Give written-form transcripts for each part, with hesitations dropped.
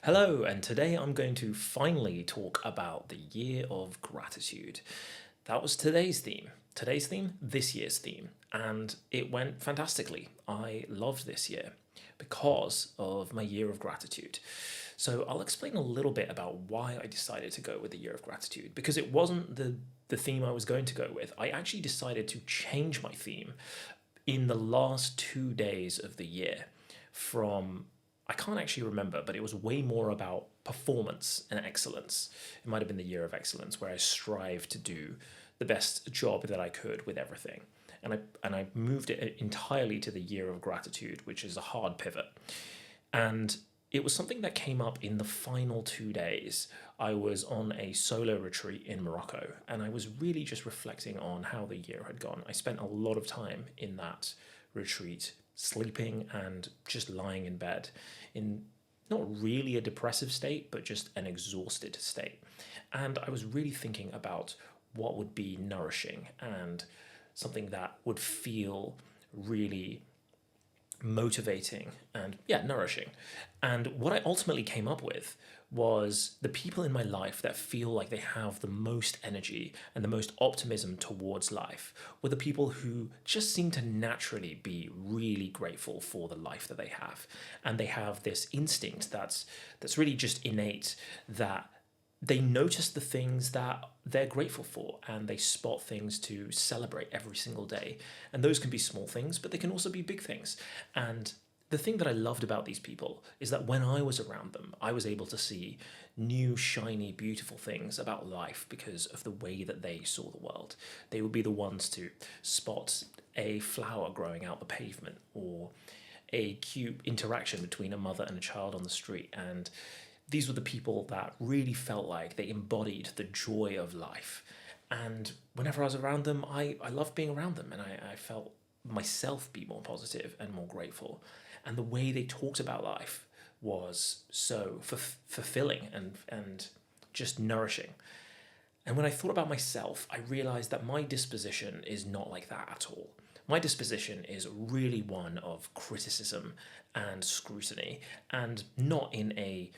Hello, and today I'm going to finally talk about the year of gratitude. That was today's theme. Today's theme, this year's theme, and it went fantastically. I loved this year because of my year of gratitude. So I'll explain a little bit about why I decided to go with the year of gratitude because it wasn't the theme I was going to go with. I actually decided to change my theme in the last 2 days of the year from I can't actually remember, but it was way more about performance and excellence. It might have been the year of excellence where I strived to do the best job that I could with everything. And I moved it entirely to the year of gratitude, which is a hard pivot. And it was something that came up in the final 2 days. I was on a solo retreat in Morocco, and I was really just reflecting on how the year had gone. I spent a lot of time in that retreat sleeping and just lying in bed in not really a depressive state, but just an exhausted state. And I was really thinking about what would be nourishing and something that would feel really motivating and nourishing. And what I ultimately came up with was the people in my life that feel like they have the most energy and the most optimism towards life were the people who just seem to naturally be really grateful for the life that they have. And they have this instinct that's really just innate, that they notice the things that they're grateful for and they spot things to celebrate every single day. And those can be small things, but they can also be big things. And the thing that I loved about these people is that when I was around them, I was able to see new, shiny, beautiful things about life because of the way that they saw the world. They would be the ones to spot a flower growing out the pavement or a cute interaction between a mother and a child on the street. And these were the people that really felt like they embodied the joy of life. And whenever I was around them, I loved being around them, and I felt myself be more positive and more grateful. And the way they talked about life was so fulfilling and just nourishing. And when I thought about myself, I realized that my disposition is not like that at all. My disposition is really one of criticism and scrutiny, and not in a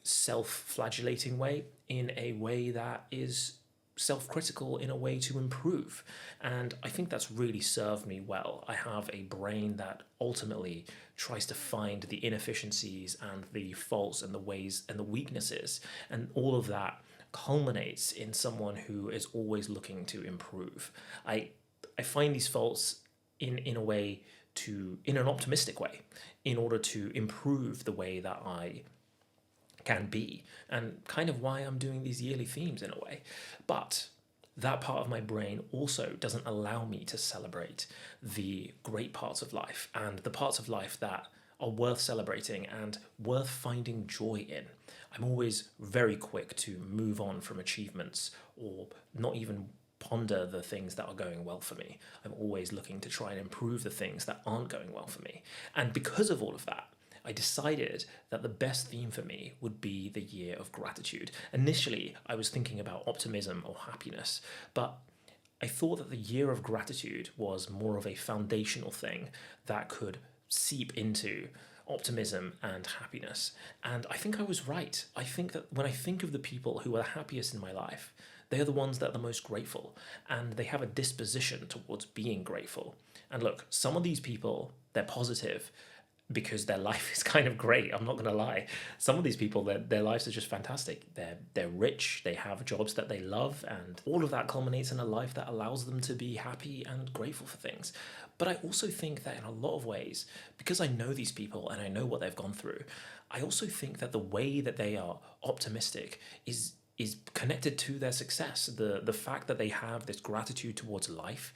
self-flagellating way, in a way that is self-critical, in a way to improve. And I think that's really served me well. I have a brain that ultimately tries to find the inefficiencies and the faults and the ways and the weaknesses, and all of that culminates in someone who is always looking to improve. I find these faults in a way to in an optimistic way, in order to improve the way that I can be, and kind of why I'm doing these yearly themes in a way. But that part of my brain also doesn't allow me to celebrate the great parts of life and the parts of life that are worth celebrating and worth finding joy in. I'm always very quick to move on from achievements or not even ponder the things that are going well for me. I'm always looking to try and improve the things that aren't going well for me. And because of all of that, I decided that the best theme for me would be the year of gratitude. Initially, I was thinking about optimism or happiness, but I thought that the year of gratitude was more of a foundational thing that could seep into optimism and happiness. And I think I was right. I think that when I think of the people who are the happiest in my life, they are the ones that are the most grateful, and they have a disposition towards being grateful. And look, some of these people, they're positive because their life is kind of great. I'm not going to lie. Some of these people, their lives are just fantastic. They're rich. They have jobs that they love, and all of that culminates in a life that allows them to be happy and grateful for things. But I also think that in a lot of ways, because I know these people and I know what they've gone through, I also think that the way that they are optimistic is connected to their success. The fact that they have this gratitude towards life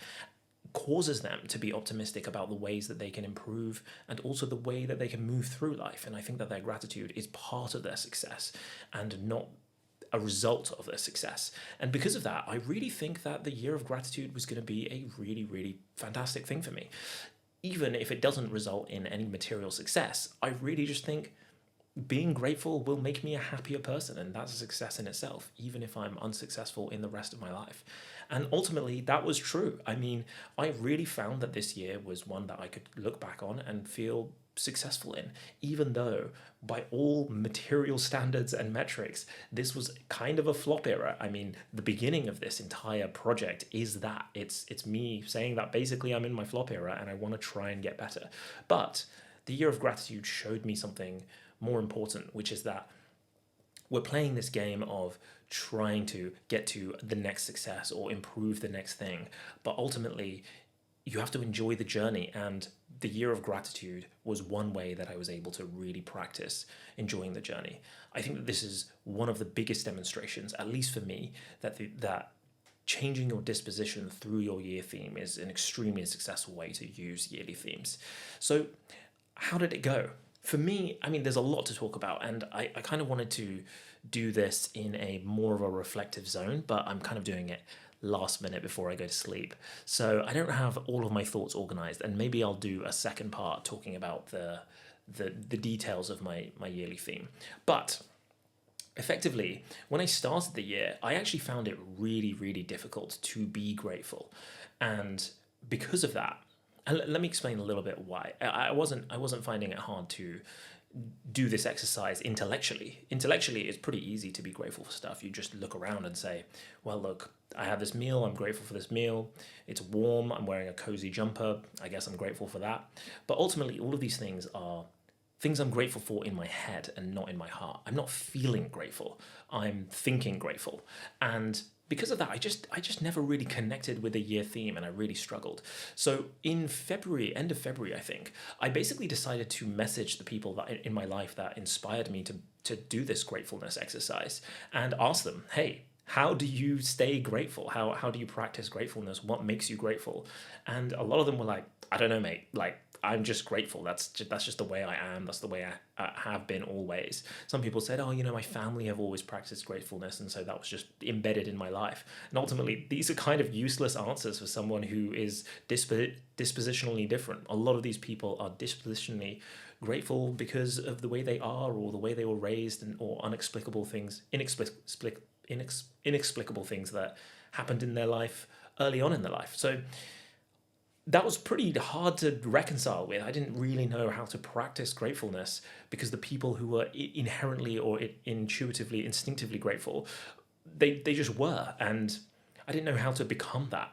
causes them to be optimistic about the ways that they can improve and also the way that they can move through life. And I think that their gratitude is part of their success and not a result of their success. And because of that, I really think that the year of gratitude was going to be a really, really fantastic thing for me. Even if it doesn't result in any material success, I really just think being grateful will make me a happier person, and that's a success in itself, even if I'm unsuccessful in the rest of my life. And ultimately, that was true. I mean, I really found that this year was one that I could look back on and feel successful in, even though by all material standards and metrics, this was kind of a flop era. I mean, the beginning of this entire project is that it's me saying that basically I'm in my flop era and I want to try and get better. But the year of gratitude showed me something more important, which is that we're playing this game of trying to get to the next success or improve the next thing, but ultimately you have to enjoy the journey. And the year of gratitude was one way that I was able to really practice enjoying the journey. I think that this is one of the biggest demonstrations, at least for me, that changing your disposition through your year theme is an extremely successful way to use yearly themes. So how did it go? For me, I mean, there's a lot to talk about, and I kind of wanted to do this in a more of a reflective zone, but I'm kind of doing it last minute before I go to sleep. So I don't have all of my thoughts organized, and maybe I'll do a second part talking about the details of my yearly theme. But effectively, when I started the year, I actually found it really, really difficult to be grateful. And because of that, and let me explain a little bit why. I wasn't finding it hard to do this exercise intellectually. Intellectually, it's pretty easy to be grateful for stuff. You just look around and say, well, look, I had this meal. I'm grateful for this meal. It's warm. I'm wearing a cozy jumper. I guess I'm grateful for that. But ultimately, all of these things are things I'm grateful for in my head and not in my heart. I'm not feeling grateful. I'm thinking grateful. And because of that, I just never really connected with the year theme, and I really struggled. So in February, end of February, I think, I basically decided to message the people that in my life that inspired me to do this gratefulness exercise and ask them, hey, how do you stay grateful? How do you practice gratefulness? What makes you grateful? And a lot of them were like, I don't know, mate. Like, I'm just grateful. That's just the way I am. That's the way I have been always. Some people said, oh, my family have always practiced gratefulness, and so that was just embedded in my life. And ultimately, these are kind of useless answers for someone who is dispositionally different. A lot of these people are dispositionally grateful because of the way they are, or the way they were raised, or inexplicable things that happened in their life early on in their life. So that was pretty hard to reconcile with. I didn't really know how to practice gratefulness because the people who were inherently or intuitively, instinctively grateful, they just were. And I didn't know how to become that.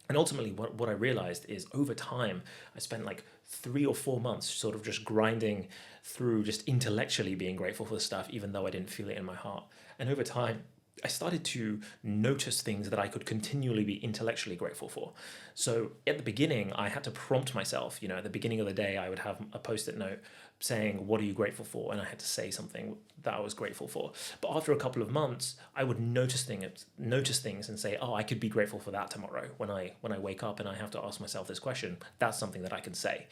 And ultimately, what I realized is over time, I spent like 3 or 4 months sort of just grinding through just intellectually being grateful for the stuff, even though I didn't feel it in my heart. And over time, I started to notice things that I could continually be intellectually grateful for. So at the beginning, I had to prompt myself. At the beginning of the day, I would have a post-it note saying, what are you grateful for? And I had to say something that I was grateful for. But after a couple of months, I would notice things and say, oh, I could be grateful for that tomorrow. When I wake up and I have to ask myself this question, that's something that I can say.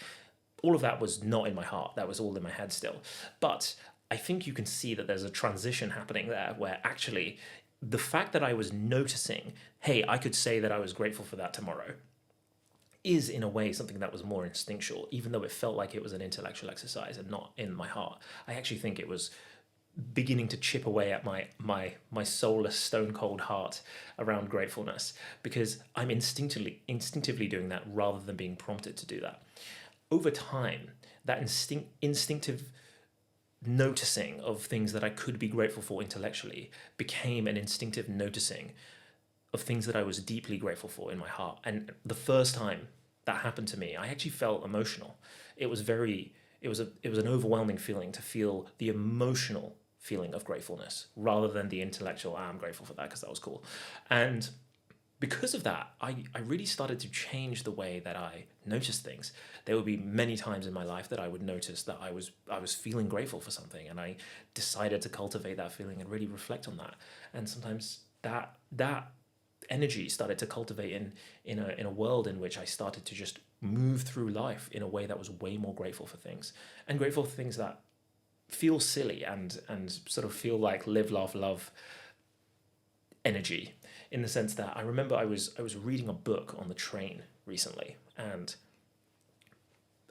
All of that was not in my heart. That was all in my head still. But I think you can see that there's a transition happening there where actually the fact that I was noticing, hey, I could say that I was grateful for that tomorrow, is in a way something that was more instinctual, even though it felt like it was an intellectual exercise and not in my heart. I actually think it was beginning to chip away at my soulless, stone cold heart around gratefulness, because I'm instinctively doing that rather than being prompted to do that. Over time, that instinctive noticing of things that I could be grateful for intellectually became an instinctive noticing of things that I was deeply grateful for in my heart. And the first time that happened to me, I actually felt emotional. It was an overwhelming feeling to feel the emotional feeling of gratefulness rather than the intellectual, I'm grateful for that because that was cool. And because of that, I really started to change the way that I noticed things. There would be many times in my life that I would notice that I was feeling grateful for something, and I decided to cultivate that feeling and really reflect on that. And sometimes that energy started to cultivate in a world in which I started to just move through life in a way that was way more grateful for things, and grateful for things that feel silly and sort of feel like live, laugh, love energy, in the sense that I remember I was reading a book on the train recently, and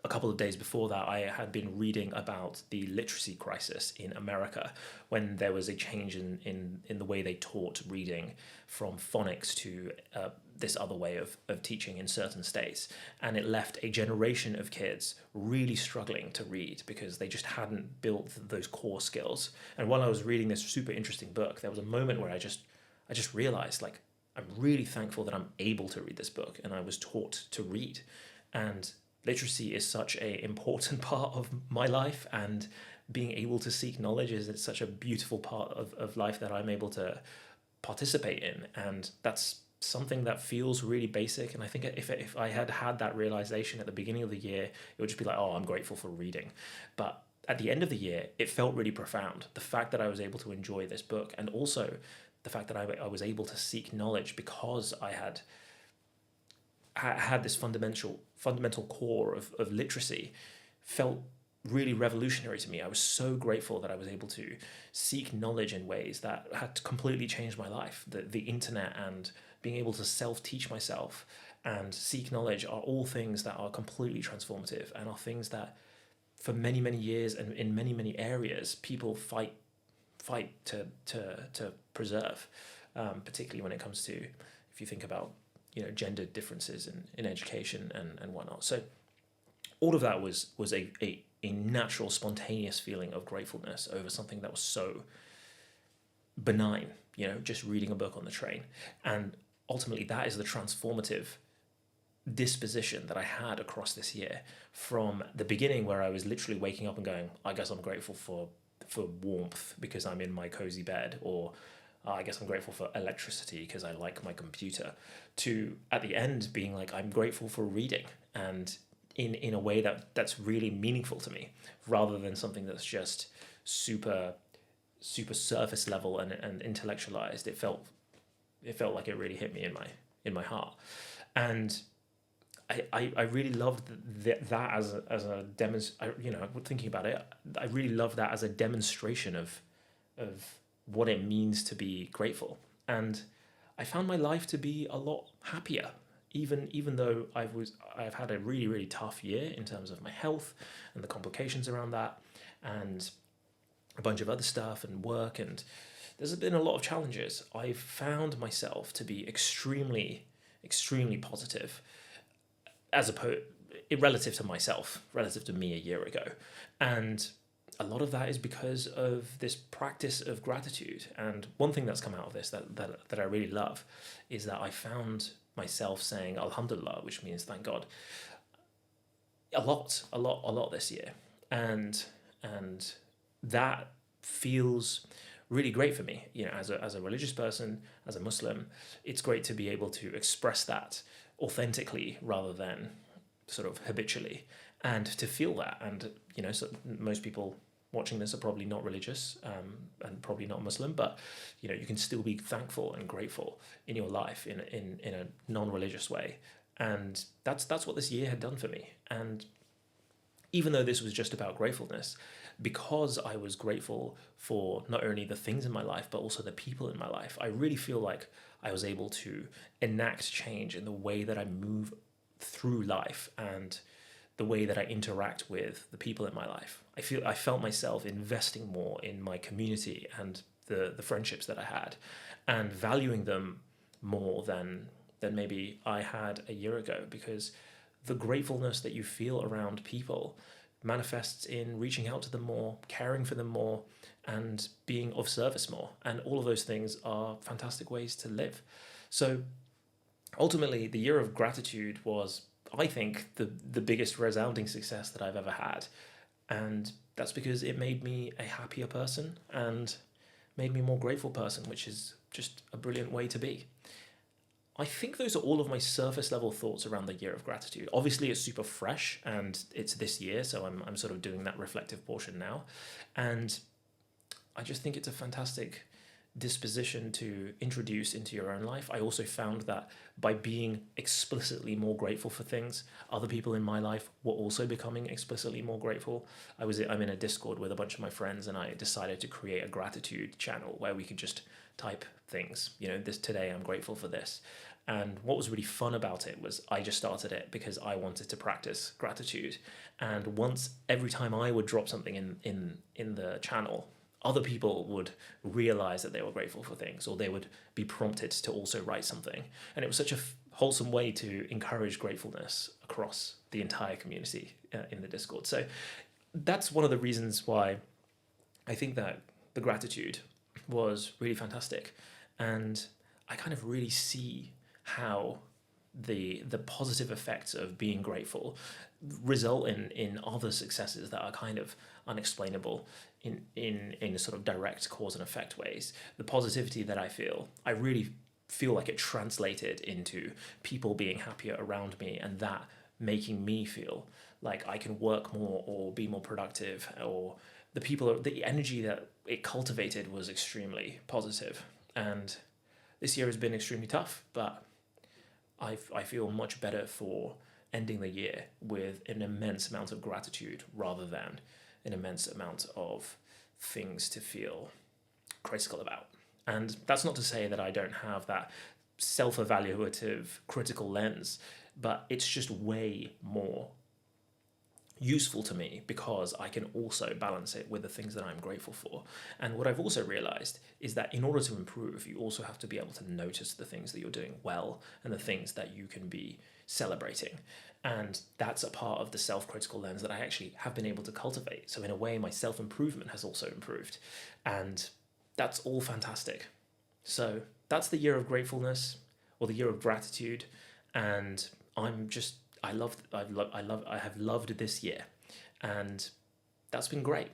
a couple of days before that, I had been reading about the literacy crisis in America when there was a change in the way they taught reading from phonics to this other way of teaching in certain states. And it left a generation of kids really struggling to read because they just hadn't built those core skills. And while I was reading this super interesting book, there was a moment where I just realized, like, I'm really thankful that I'm able to read this book and I was taught to read. And literacy is such an important part of my life, and being able to seek knowledge is such a beautiful part of life that I'm able to participate in. And that's something that feels really basic. And I think if I had had that realization at the beginning of the year, it would just be like, oh, I'm grateful for reading. But at the end of the year, it felt really profound. The fact that I was able to enjoy this book, and also the fact that I was able to seek knowledge because I had this fundamental core of literacy, felt really revolutionary to me. I was so grateful that I was able to seek knowledge in ways that had completely changed my life. The internet and being able to self-teach myself and seek knowledge are all things that are completely transformative, and are things that for many, many years and in many, many areas, people fight to preserve, particularly when it comes to, if you think about, gender differences in education and whatnot. So all of that was a natural, spontaneous feeling of gratefulness over something that was so benign, just reading a book on the train. And ultimately, that is the transformative disposition that I had across this year, from the beginning where I was literally waking up and going, I guess I'm grateful for warmth because I'm in my cozy bed, or I guess I'm grateful for electricity because I like my computer, to at the end being like, I'm grateful for reading, and in a way that's really meaningful to me, rather than something that's just super surface level and intellectualized. It felt like it really hit me in my heart. And I really loved that as a demonstration. Thinking about it, I really loved that as a demonstration of what it means to be grateful. And I found my life to be a lot happier, even though I've had a really, really tough year in terms of my health and the complications around that, and a bunch of other stuff and work, and there's been a lot of challenges. I've found myself to be extremely, extremely positive, relative to myself, relative to me a year ago. And a lot of that is because of this practice of gratitude. And one thing that's come out of this that I really love is that I found myself saying Alhamdulillah, which means thank God, a lot this year. And that feels really great for me. As a religious person, as a Muslim, it's great to be able to express that authentically rather than sort of habitually, and to feel that. And so most people watching this are probably not religious, and probably not Muslim, but you can still be thankful and grateful in your life in a non-religious way. And that's what this year had done for me. And even though this was just about gratefulness, because I was grateful for not only the things in my life, but also the people in my life, I really feel like I was able to enact change in the way that I move through life and the way that I interact with the people in my life. I felt myself investing more in my community and the friendships that I had, and valuing them more than maybe I had a year ago, because the gratefulness that you feel around people manifests in reaching out to them more, caring for them more, and being of service more. And all of those things are fantastic ways to live. So ultimately, the year of gratitude was, I think, the biggest resounding success that I've ever had. And that's because it made me a happier person and made me a more grateful person, which is just a brilliant way to be. I think those are all of my surface level thoughts around the year of gratitude. Obviously, it's super fresh and it's this year, so I'm sort of doing that reflective portion now. And I just think it's a fantastic disposition to introduce into your own life. I also found that by being explicitly more grateful for things, other people in my life were also becoming explicitly more grateful. I'm in a Discord with a bunch of my friends, and I decided to create a gratitude channel where we could just type things. This today I'm grateful for this. And what was really fun about it was I just started it because I wanted to practice gratitude. And once every time I would drop something in the channel, other people would realize that they were grateful for things, or they would be prompted to also write something. And it was such a wholesome way to encourage gratefulness across the entire community in the Discord. So that's one of the reasons why I think that the gratitude was really fantastic. And I kind of really see how the positive effects of being grateful result in other successes that are kind of unexplainable in a sort of direct cause and effect ways. The positivity that I really feel like it translated into people being happier around me, and that making me feel like I can work more or be more productive, or the energy that it cultivated was extremely positive. And this year has been extremely tough, but I feel much better for ending the year with an immense amount of gratitude rather than an immense amount of things to feel critical about. And that's not to say that I don't have that self-evaluative critical lens, but it's just way more useful to me because I can also balance it with the things that I'm grateful for. And what I've also realized is that in order to improve, you also have to be able to notice the things that you're doing well and the things that you can be celebrating. And that's a part of the self-critical lens that I actually have been able to cultivate. So in a way, my self-improvement has also improved. And that's all fantastic. So that's the year of gratefulness, or the year of gratitude. And I have loved this year, and that's been great.